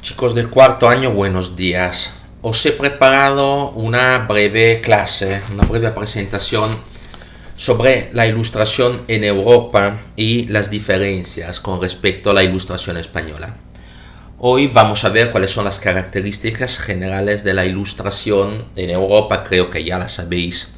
Chicos del cuarto año, buenos días. Os he preparado una breve clase, una breve presentación sobre la ilustración en Europa y las diferencias con respecto a la ilustración española. Hoy vamos a ver cuáles son las características generales de la ilustración en Europa. Creo que ya las habéis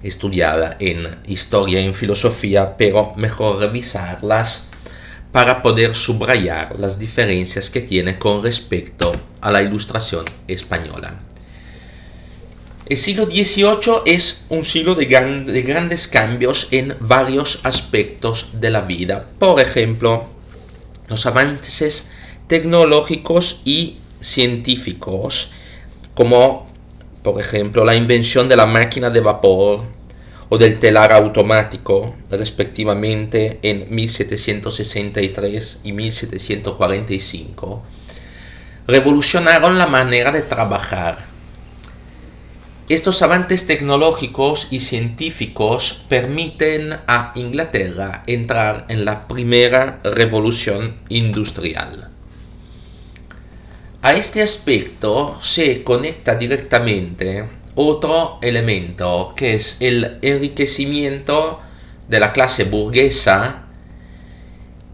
estudiado en historia y en filosofía, pero mejor revisarlas para poder subrayar las diferencias que tiene con respecto a la ilustración española. El siglo XVIII es un siglo de grandes cambios en varios aspectos de la vida. Por ejemplo, los avances tecnológicos y científicos, como por ejemplo la invención de la máquina de vapor o del telar automático, respectivamente en 1763 y 1745, revolucionaron la manera de trabajar. Estos avances tecnológicos y científicos permiten a Inglaterra entrar en la primera revolución industrial. A este aspecto se conecta directamente otro elemento, que es el enriquecimiento de la clase burguesa,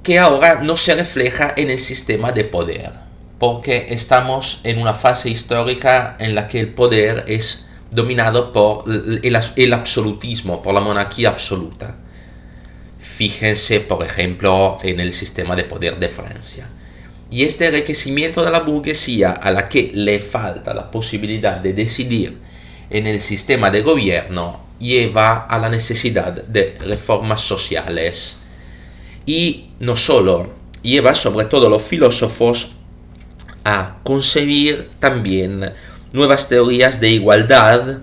que ahora no se refleja en el sistema de poder, porque estamos en una fase histórica en la que el poder es dominado por el absolutismo, por la monarquía absoluta. Fíjense, por ejemplo, en el sistema de poder de Francia. Y este enriquecimiento de la burguesía, a la que le falta la posibilidad de decidir en el sistema de gobierno, lleva a la necesidad de reformas sociales. Y no solo, lleva sobre todo a los filósofos a concebir también nuevas teorías de igualdad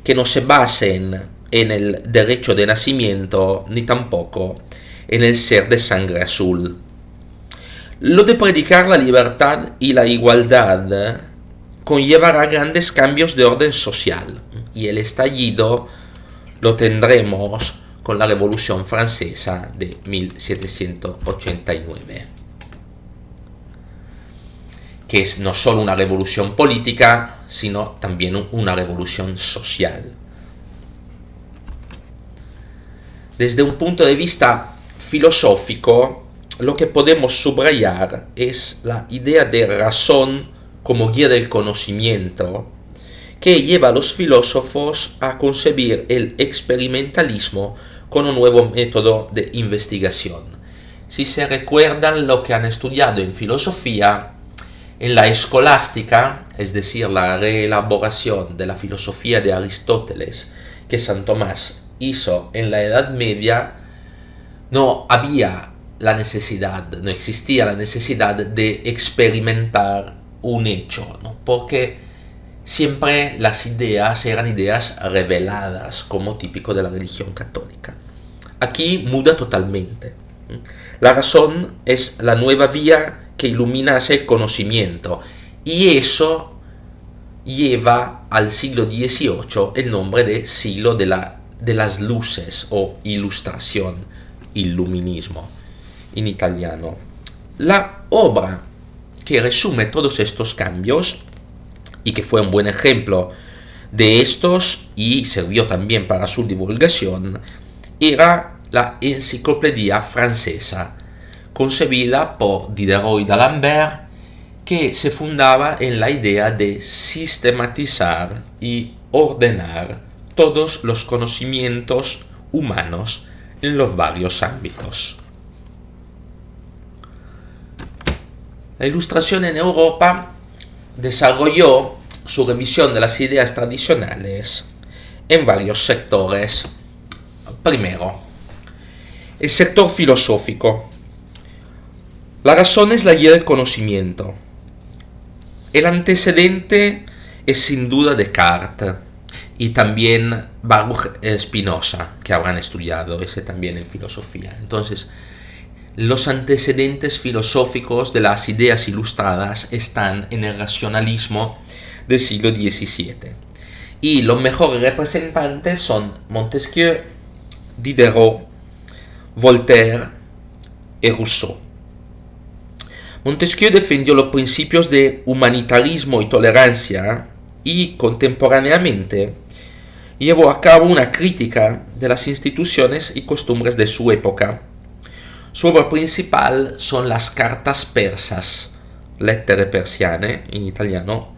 que no se basen en el derecho de nacimiento ni tampoco en el ser de sangre azul. Lo de predicar la libertad y la igualdad conllevará grandes cambios de orden social, y el estallido lo tendremos con la Revolución Francesa de 1789, que es no solo una revolución política, sino también una revolución social. Desde un punto de vista filosófico, lo que podemos subrayar es la idea de razón como guía del conocimiento, que lleva a los filósofos a concebir el experimentalismo como un nuevo método de investigación. Si se recuerdan lo que han estudiado en filosofía, en la escolástica, es decir, la reelaboración de la filosofía de Aristóteles que San Tomás hizo en la Edad Media, no existía la necesidad de experimentar un hecho, ¿no? Porque siempre las ideas eran ideas reveladas, como típico de la religión católica. Aquí muda totalmente. La razón es la nueva vía que ilumina hacia el conocimiento, y eso lleva al siglo XVIII el nombre de siglo de las luces, o ilustración, iluminismo en italiano. La obra que resume todos estos cambios, y que fue un buen ejemplo de estos y sirvió también para su divulgación, era la Enciclopedia Francesa, concebida por Diderot y d'Alembert, que se fundaba en la idea de sistematizar y ordenar todos los conocimientos humanos en los varios ámbitos. La ilustración en Europa desarrolló su revisión de las ideas tradicionales en varios sectores. Primero, el sector filosófico. La razón es la guía del conocimiento. El antecedente es sin duda Descartes y también Baruch Spinoza, que habrán estudiado ese también en filosofía. Entonces, los antecedentes filosóficos de las ideas ilustradas están en el racionalismo del siglo XVII. Y los mejores representantes son Montesquieu, Diderot, Voltaire y Rousseau. Montesquieu defendió los principios de humanitarismo y tolerancia y contemporáneamente llevó a cabo una crítica de las instituciones y costumbres de su época. Su obra principal son las cartas persas, lettere persiane en italiano,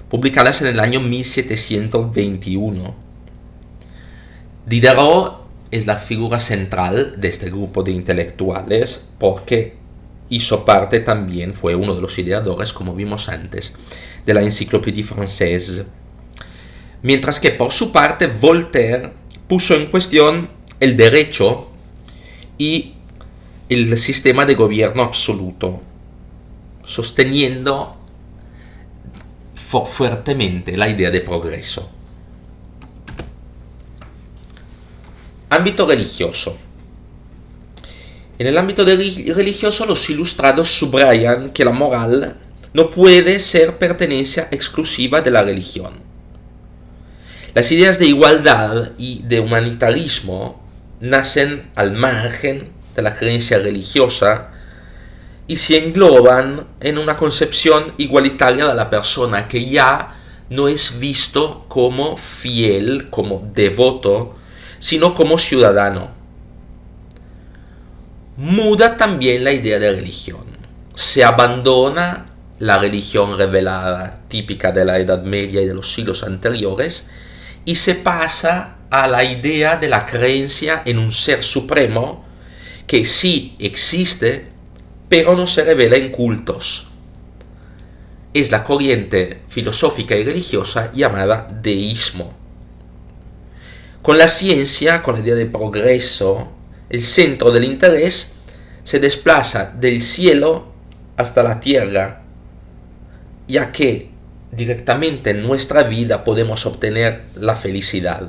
publicadas en el año 1721. Diderot es la figura central de este grupo de intelectuales porque hizo parte también, fue uno de los ideadores, como vimos antes, de la Enciclopédie Française. Mientras que por su parte Voltaire puso en cuestión el derecho y el sistema de gobierno absoluto, sosteniendo fuertemente la idea de progreso. Ámbito religioso. En el ámbito religioso, los ilustrados subrayan que la moral no puede ser pertenencia exclusiva de la religión. Las ideas de igualdad y de humanitarismo nacen al margen de la creencia religiosa y se engloban en una concepción igualitaria de la persona que ya no es visto como fiel, como devoto, sino como ciudadano. Muda también la idea de religión. Se abandona la religión revelada típica de la Edad Media y de los siglos anteriores y se pasa a la idea de la creencia en un ser supremo que sí existe, pero no se revela en cultos. Es la corriente filosófica y religiosa llamada deísmo. Con la ciencia, con la idea de progreso, el centro del interés se desplaza del cielo hasta la tierra, ya que directamente en nuestra vida podemos obtener la felicidad,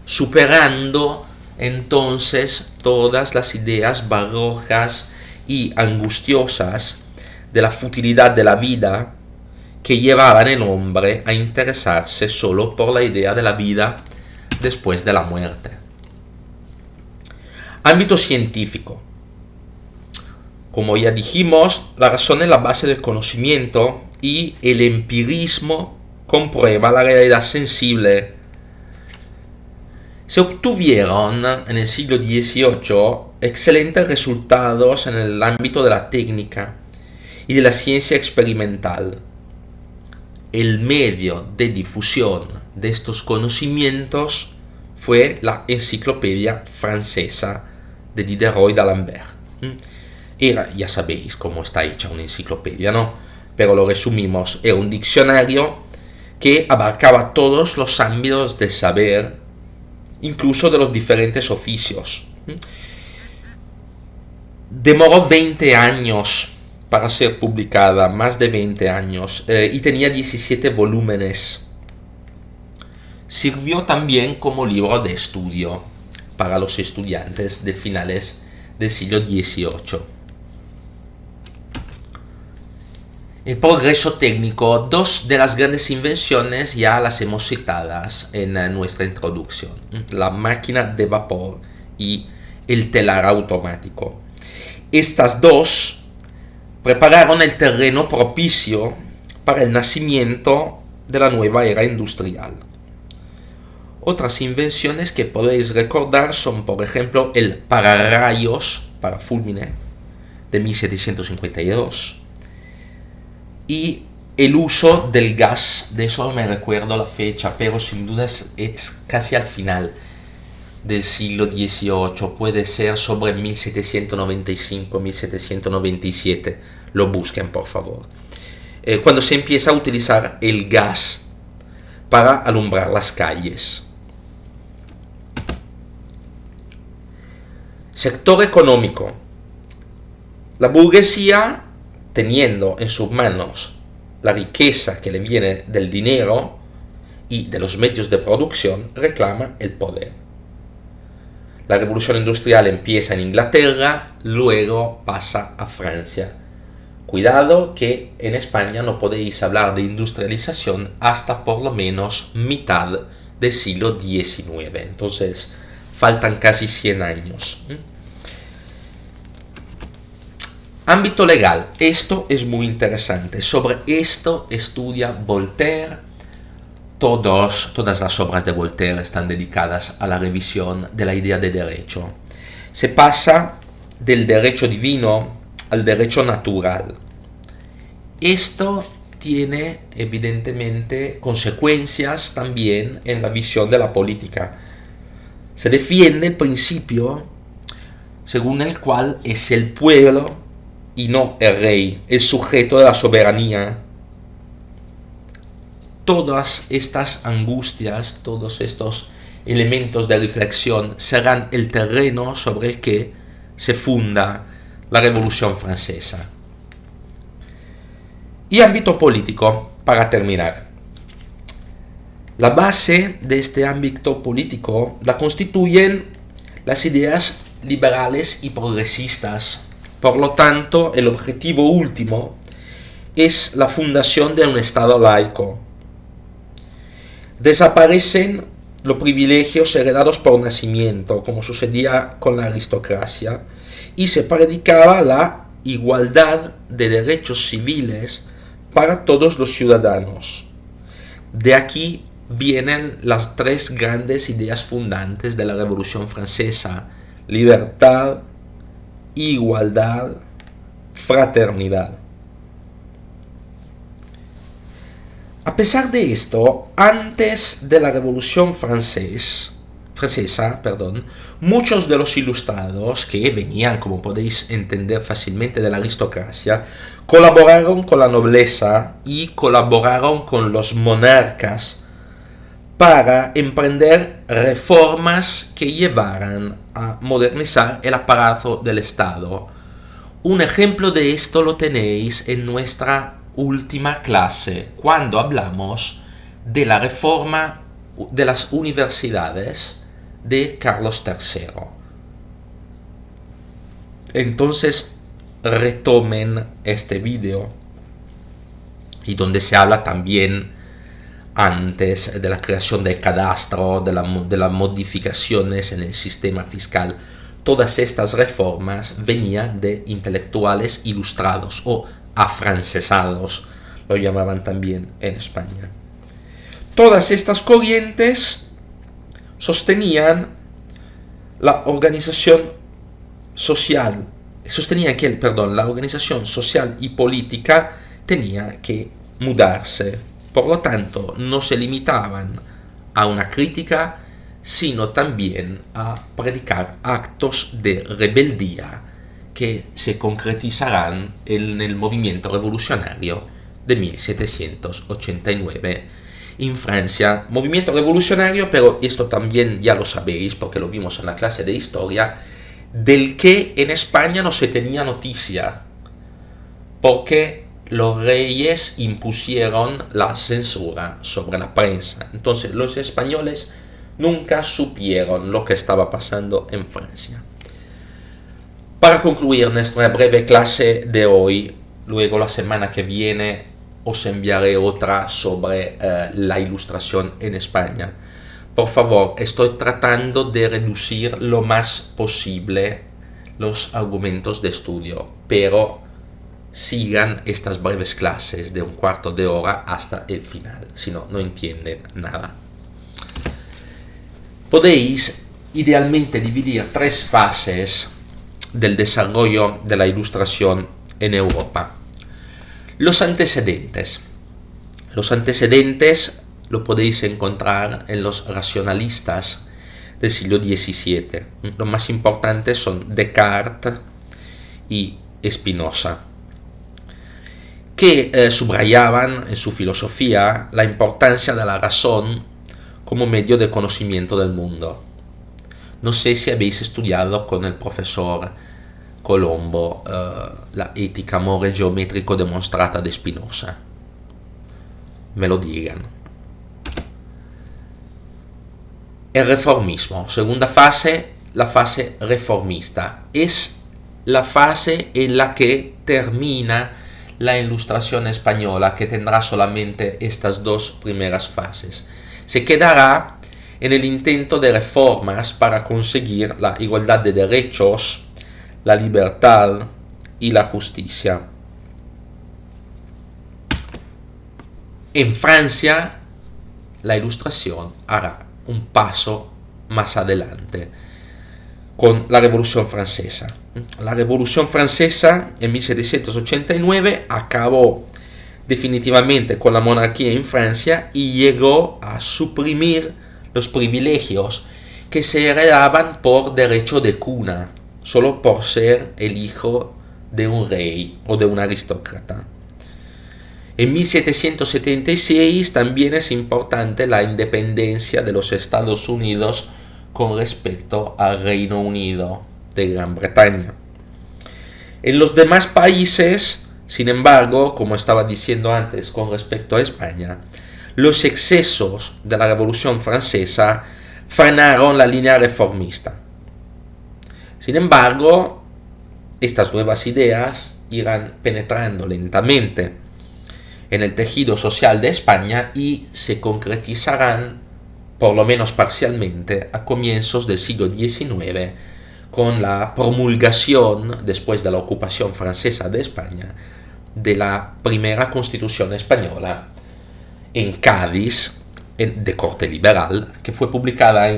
superando entonces todas las ideas barrojas y angustiosas de la futilidad de la vida que llevaban al hombre a interesarse solo por la idea de la vida después de la muerte. Ámbito científico. Como ya dijimos, la razón es la base del conocimiento y el empirismo comprueba la realidad sensible. Se obtuvieron en el siglo XVIII excelentes resultados en el ámbito de la técnica y de la ciencia experimental. El medio de difusión de estos conocimientos fue la Enciclopedia Francesa de Diderot y d'Alembert. Ya sabéis cómo está hecha una enciclopedia, ¿no? Pero lo resumimos, era un diccionario que abarcaba todos los ámbitos del saber, incluso de los diferentes oficios. Demoró 20 años para ser publicada, más de 20 años, y tenía 17 volúmenes. Sirvió también como libro de estudio para los estudiantes de finales del siglo XVIII. El progreso técnico, dos de las grandes invenciones ya las hemos citadas en nuestra introducción, la máquina de vapor y el telar automático. Estas dos prepararon el terreno propicio para el nacimiento de la nueva era industrial. Otras invenciones que podéis recordar son, por ejemplo, el pararrayos, para fulmine, de 1752, y el uso del gas. De eso no me recuerdo la fecha, pero sin duda es casi al final del siglo XVIII, puede ser sobre 1795-1797, lo busquen por favor, cuando se empieza a utilizar el gas para alumbrar las calles. Sector económico. La burguesía, teniendo en sus manos la riqueza que le viene del dinero y de los medios de producción, reclama el poder. La revolución industrial empieza en Inglaterra, luego pasa a Francia. Cuidado que en España no podéis hablar de industrialización hasta por lo menos mitad del siglo XIX. Entonces faltan casi 100 años. Ámbito legal, esto es muy interesante. Sobre esto estudia Voltaire. Todas las obras de Voltaire están dedicadas a la revisión de la idea de derecho. Se pasa del derecho divino al derecho natural. Esto tiene evidentemente consecuencias también en la visión de la política. Se defiende el principio según el cual es el pueblo y no el rey, el sujeto de la soberanía. Todas estas angustias, todos estos elementos de reflexión serán el terreno sobre el que se funda la Revolución Francesa. Y ámbito político, para terminar. La base de este ámbito político la constituyen las ideas liberales y progresistas. Por lo tanto, el objetivo último es la fundación de un Estado laico. Desaparecen los privilegios heredados por nacimiento, como sucedía con la aristocracia, y se predicaba la igualdad de derechos civiles para todos los ciudadanos. De aquí vienen las tres grandes ideas fundantes de la Revolución Francesa: libertad, igualdad, fraternidad. A pesar de esto, antes de la Revolución Francesa, muchos de los ilustrados, que venían, como podéis entender fácilmente, de la aristocracia, colaboraron con la nobleza y colaboraron con los monarcas para emprender reformas que llevaran a modernizar el aparato del Estado. Un ejemplo de esto lo tenéis en nuestra última clase, cuando hablamos de la reforma de las universidades de Carlos III. Entonces retomen este vídeo, y donde se habla también antes de la creación del cadastro, de las modificaciones en el sistema fiscal. Todas estas reformas venían de intelectuales ilustrados o afrancesados, lo llamaban también en España. Todas estas corrientes sostenían la organización social, la organización social y política tenía que mudarse. Por lo tanto, no se limitaban a una crítica, sino también a predicar actos de rebeldía que se concretizarán en el movimiento revolucionario de 1789 en Francia. Movimiento revolucionario, pero esto también ya lo sabéis porque lo vimos en la clase de historia, del que en España no se tenía noticia, porque los reyes impusieron la censura sobre la prensa. Entonces los españoles nunca supieron lo que estaba pasando en Francia. Para concluir nuestra breve clase de hoy, luego la semana que viene os enviaré otra sobre la ilustración en España. Por favor, estoy tratando de reducir lo más posible los argumentos de estudio, pero sigan estas breves clases de un cuarto de hora hasta el final, si no, no entienden nada. Podéis idealmente dividir tres fases del desarrollo de la ilustración en Europa. Los antecedentes. Los antecedentes lo podéis encontrar en los racionalistas del siglo XVII. Los más importantes son Descartes y Spinoza, que subrayaban en su filosofía la importancia de la razón como medio de conocimiento del mundo. No sé si habéis estudiado con el profesor Colombo la ética amore geométrico demostrata de Spinoza. Me lo digan. El reformismo, segunda fase, la fase reformista. Es la fase en la que termina la Ilustración española, que tendrá solamente estas dos primeras fases. Se quedará en el intento de reformas para conseguir la igualdad de derechos, la libertad, y la justicia. En Francia, la Ilustración hará un paso más adelante con la Revolución Francesa. La Revolución Francesa en 1789 acabó definitivamente con la monarquía en Francia y llegó a suprimir los privilegios que se heredaban por derecho de cuna, solo por ser el hijo de un rey o de un aristócrata. En 1776 también es importante la independencia de los Estados Unidos con respecto al Reino Unido de Gran Bretaña. En los demás países, sin embargo, como estaba diciendo antes con respecto a España, los excesos de la Revolución Francesa frenaron la línea reformista. Sin embargo, estas nuevas ideas irán penetrando lentamente en el tejido social de España y se concretizarán, por lo menos parcialmente, a comienzos del siglo XIX, con la promulgación, después de la ocupación francesa de España, de la primera Constitución española en Cádiz, de corte liberal, que fue promulgada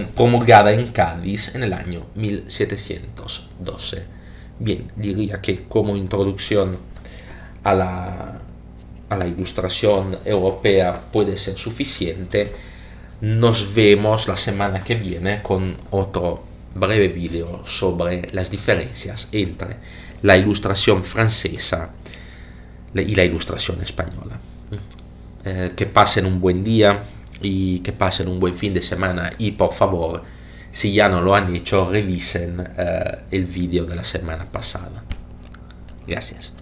en Cádiz en el año 1712. Bien, diría que como introducción a la Ilustración europea puede ser suficiente. Nos vemos la semana que viene con otro breve video sobre las diferencias entre la Ilustración francesa y la Ilustración española. Que pasen un buen día y que pasen un buen fin de semana, y por favor, si ya no lo han hecho, revisen el video de la semana pasada. Gracias.